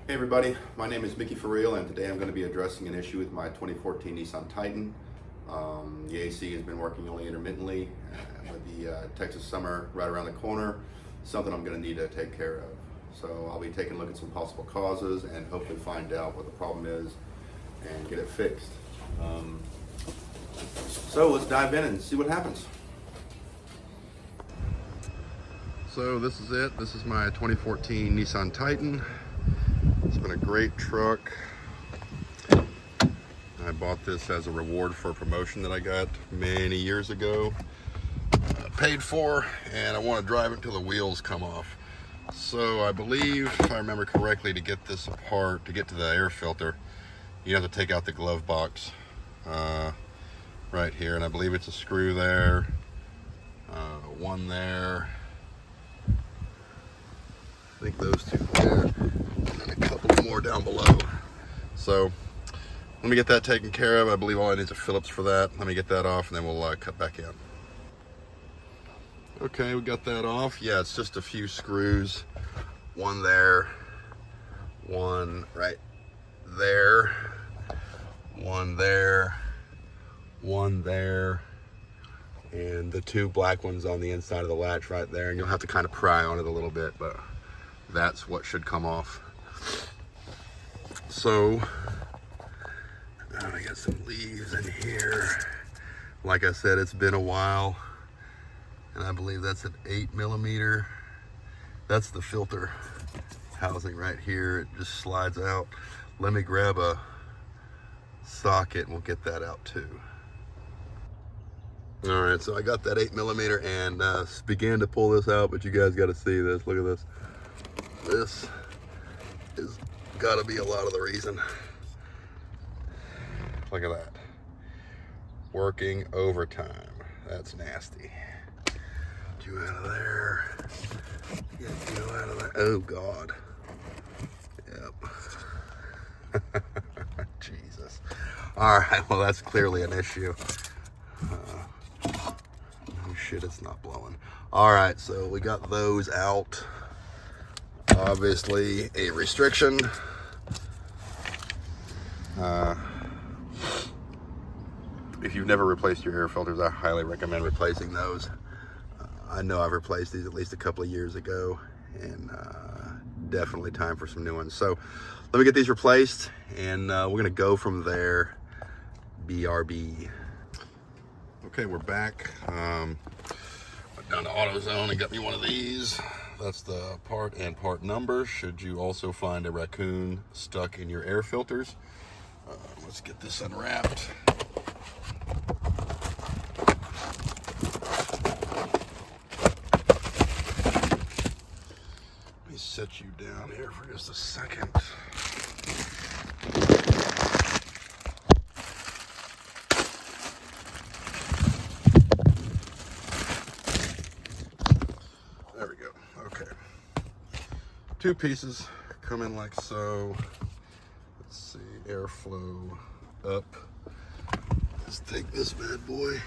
Hey everybody, my name is Mickey Farrell and today I'm going to be addressing an issue with my 2014 Nissan Titan. The AC has been working only intermittently with the Texas summer right around the corner, something I'm going to need to take care of. So I'll be taking a look at some possible causes and hopefully find out what the problem is and get it fixed. So let's dive in and see what happens. So this is it. This is my 2014 Nissan Titan. It's been a great truck. I bought this as a reward for a promotion that I got many years ago. Paid for, and I want to drive it until the wheels come off. So I believe, if I remember correctly, to get this apart, to get to the air filter, you have to take out the glove box right here, and I believe it's a screw there, one there, I think those two there, and then a couple more down below. So let me get that taken care of. I believe all I need is a Phillips for that. Let me get that off and then we'll cut back in. Okay, we got that off. Yeah, it's just a few screws. One there, one right there, one there, one there, and the two black ones on the inside of the latch right there. And you'll have to kind of pry on it a little bit, but that's what should come off. So I got some leaves in here. Like I said, it's been a while, and I believe that's an 8mm. That's the filter housing right here. It just slides out. Let me grab a socket and we'll get that out too. All right, so I got that 8mm and began to pull this out, but you guys got to see this. Look at this. This is got to be a lot of the reason. Look at that. Working overtime. That's nasty. Get you out of there. Get you out of there. Oh God. Yep. Jesus. All right, well that's clearly an issue. Oh shit, it's not blowing. All right, so we got those out. Obviously a restriction. If you've never replaced your air filters, I highly recommend replacing those. I know I've replaced these at least a couple of years ago, and definitely time for some new ones. So let me get these replaced, and we're gonna go from there. BRB. Okay, we're back. Went down to AutoZone and got me one of these. That's the part and part number, should you also find a raccoon stuck in your air filters. Let's get this unwrapped. Let me set you down here for just a second. There we go. Okay. Two pieces come in like so. Let's see, airflow up. Let's take this bad boy.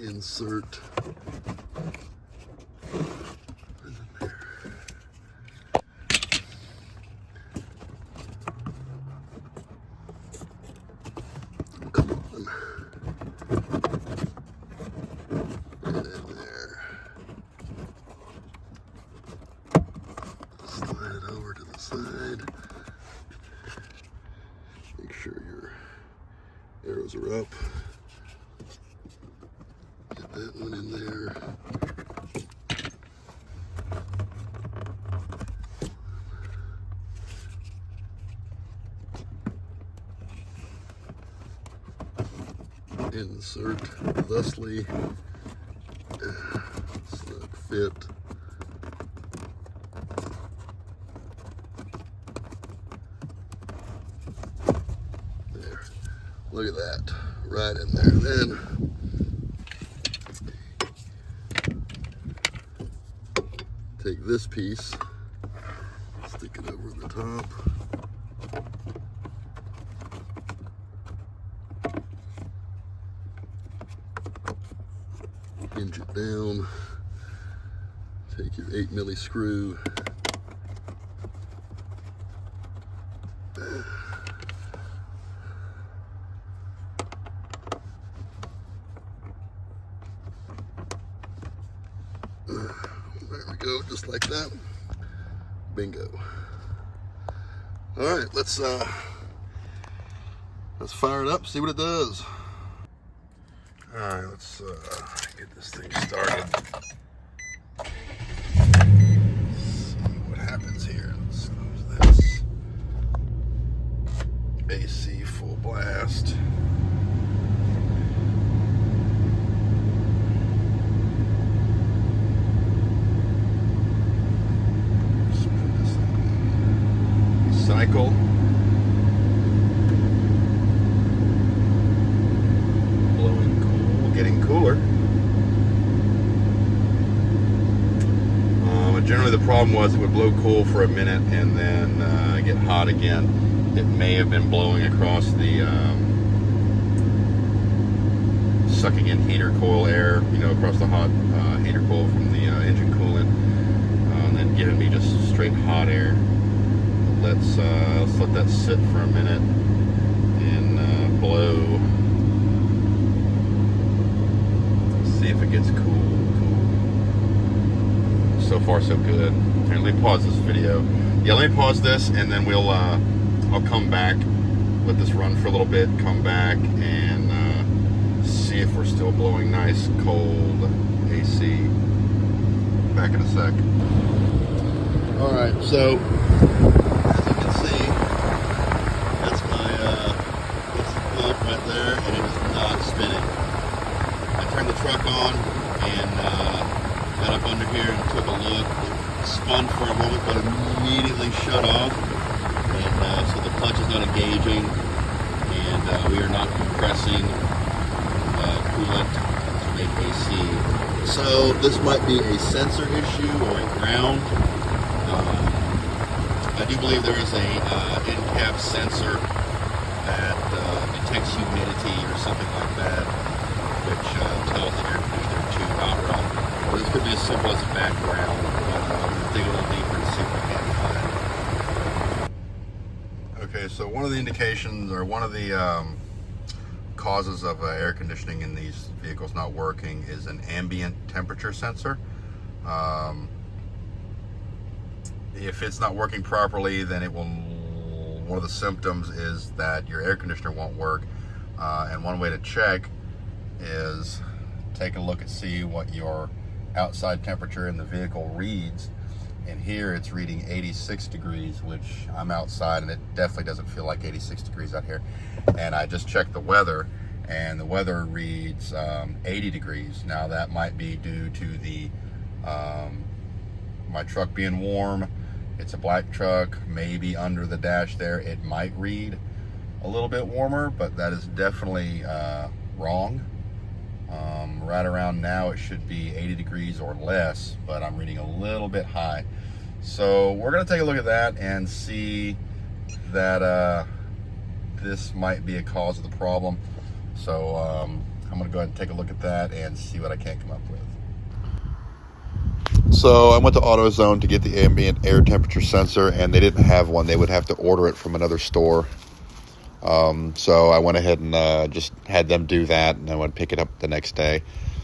Insert. And then there. Come on. And in there. Slide it over to the side. Make sure your arrows are up. Get that one in there. Insert thusly. Snug fit. There. Look at that. Right in there. Then take this piece, stick it over the top. Punch it down. Take your 8 milli screw. There we go, just like that. Bingo. All right, let's fire it up, see what it does. All right, let's get this thing started. See what happens here. Let's close this. AC full blast. Cycle. Blowing cool, getting cooler. Generally the problem was it would blow cool for a minute and then get hot again. It may have been blowing across the sucking in heater coil air, you know, across the hot heater coil from the engine coolant, and then giving me just straight hot air. Let's let that sit for a minute and blow. See if it gets cool. So far, so good. Here, let me pause this video. Yeah, let me pause this, and then we'll I'll come back, let this run for a little bit, come back and see if we're still blowing nice cold AC. Back in a sec. All right, so. Truck on and got up under here and took a look. It spun for a moment but immediately shut off, and so the clutch is not engaging and we are not compressing coolant to make AC. So this might be a sensor issue or a ground. I do believe there is a in-cab sensor that detects humidity or something like that, which tells the air conditioner to not run. Or this could be as simple as a background, but we'll dig a little deeper and see what we can find. Okay, so one of the indications, or one of the causes of air conditioning in these vehicles not working is an ambient temperature sensor. If it's not working properly, then it will, one of the symptoms is that your air conditioner won't work. And one way to check is take a look and see what your outside temperature in the vehicle reads. And here it's reading 86 degrees, which I'm outside and it definitely doesn't feel like 86 degrees out here. And I just checked the weather and the weather reads 80 degrees. Now that might be due to the my truck being warm. It's a black truck, maybe under the dash there it might read a little bit warmer, but that is definitely wrong. Right around now it should be 80 degrees or less, but I'm reading a little bit high. So we're gonna take a look at that and see that this might be a cause of the problem. So I'm gonna go ahead and take a look at that and see what I can come up with. So I went to AutoZone to get the ambient air temperature sensor, and they didn't have one. They would have to order it from another store. So I went ahead and just had them do that, and I went to pick it up the next day.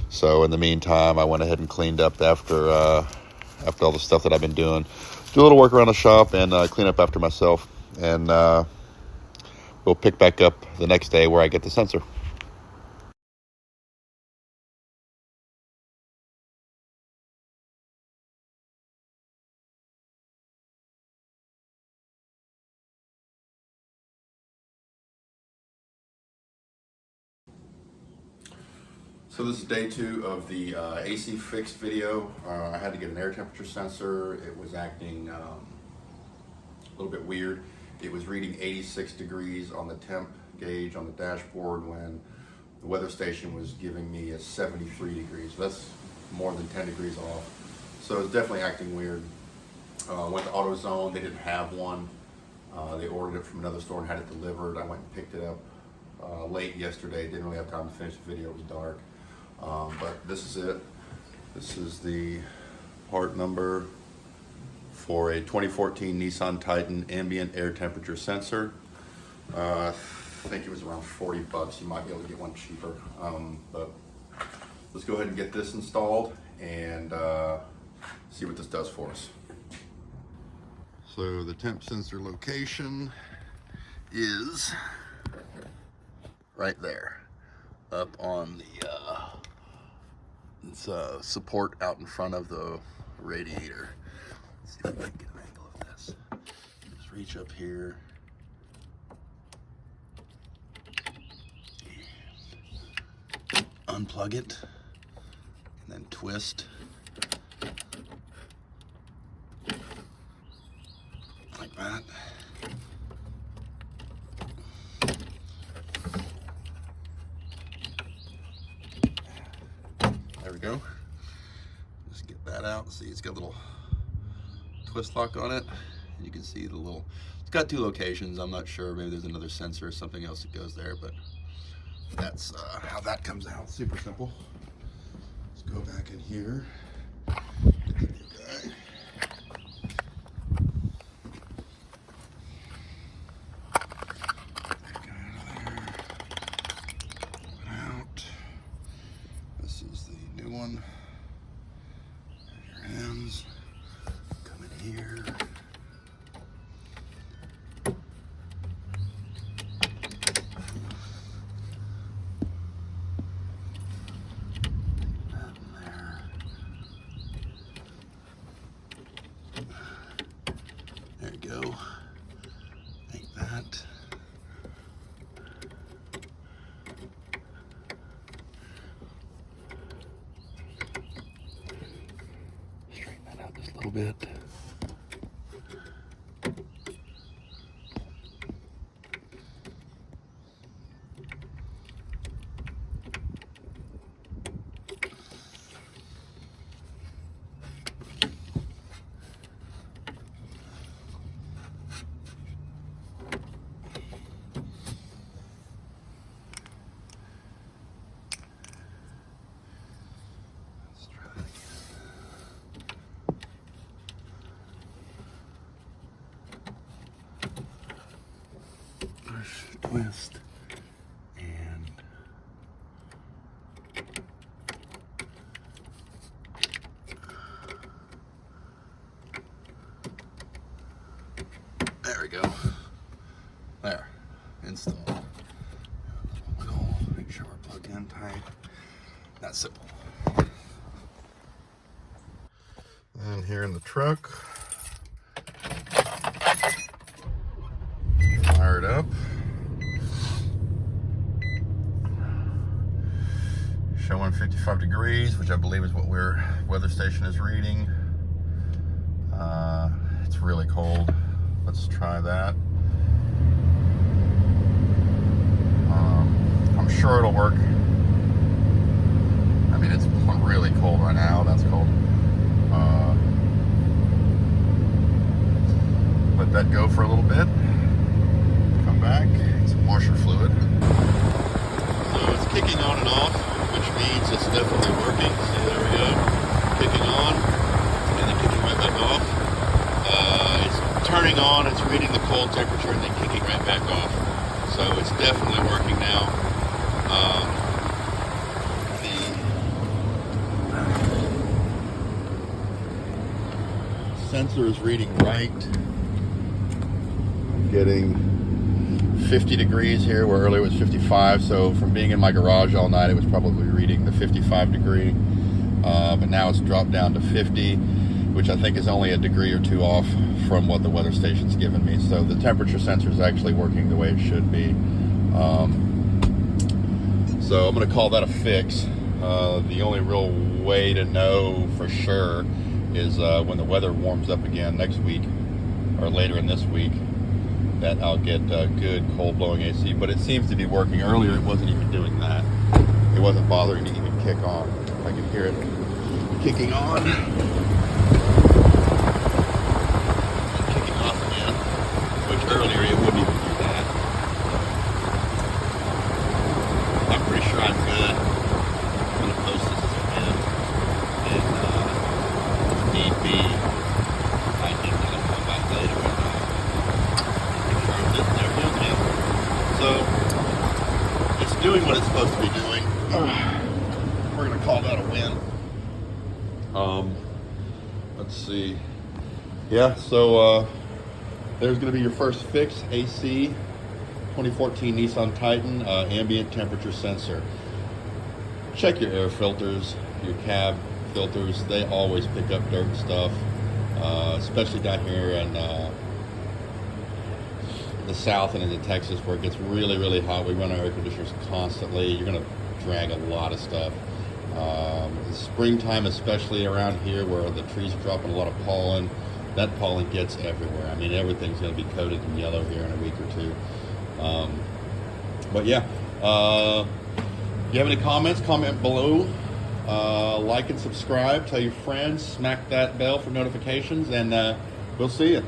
So in the meantime, I went ahead and cleaned up after all the stuff that I've been doing. Do a little work around the shop and clean up after myself, and we'll pick back up the next day where I get the sensor. So this is day 2 of the AC fixed video. I had to get an air temperature sensor. It was acting a little bit weird. It was reading 86 degrees on the temp gauge on the dashboard when the weather station was giving me a 73 degrees. So that's more than 10 degrees off. So it's definitely acting weird. Went to AutoZone, they didn't have one. They ordered it from another store and had it delivered. I went and picked it up late yesterday. Didn't really have time to finish the video, it was dark. But this is it. This is the part number for a 2014 Nissan Titan ambient air temperature sensor. I think it was around 40 bucks. You might be able to get one cheaper. But let's go ahead and get this installed and see what this does for us. So the temp sensor location is right there, up on the support out in front of the radiator. Let's see if I can get an angle of this. Just reach up here. Unplug it, and then twist. Like that. There we go. Just get that out. See, it's got a little twist lock on it. You can see the little, it's got two locations. I'm not sure, maybe there's another sensor or something else that goes there, but that's how that comes out. Super simple. Let's go back in here. Get the new guy. Out. This is the new one. There's your ends. Come in here. There you go, like that. Straighten that out just a little bit. Twist and there we go. There, install. Make sure we're plugged in tight. That's simple. And here in the truck, fire it up. Showing 55 degrees, which I believe is what our weather station is reading. It's really cold. Let's try that. I'm sure it'll work. I mean, it's really cold right now. That's cold. Let that go for a little bit. Come back. Some washer fluid. So it's kicking on and off, which means it's definitely working. See, there we go. Kicking on, and then kicking right back off. It's turning on, it's reading the cold temperature, and then kicking right back off. So it's definitely working now. The sensor is reading right. I'm getting 50 degrees here, where earlier it was 55, so from being in my garage all night, it was probably reading the 55 degree, but now it's dropped down to 50, which I think is only a degree or two off from what the weather station's given me. So the temperature sensor is actually working the way it should be. So I'm going to call that a fix. The only real way to know for sure is when the weather warms up again next week, or later in this week, that I'll get good cold blowing AC, but it seems to be working. Earlier it wasn't even doing that. It wasn't bothering to even kick on. I can hear it kicking on. Kicking off again, which earlier it wouldn't even do that. I'm pretty sure I'm good. I'm going to post this again. And So it's doing what it's supposed to be doing. We're gonna call that a win. Let's see. Yeah, so there's gonna be your first fix, AC, 2014 Nissan Titan, ambient temperature sensor. Check your air filters, your cab filters. They always pick up dirt and stuff, especially down here in the south and into Texas where it gets really, really hot. We run our air conditioners constantly. You're gonna drag a lot of stuff. Springtime, especially around here where the trees are dropping a lot of pollen, that pollen gets everywhere. I mean, everything's gonna be coated in yellow here in a week or two. But yeah, if you have any comments, comment below. Like and subscribe, tell your friends, smack that bell for notifications, and we'll see you.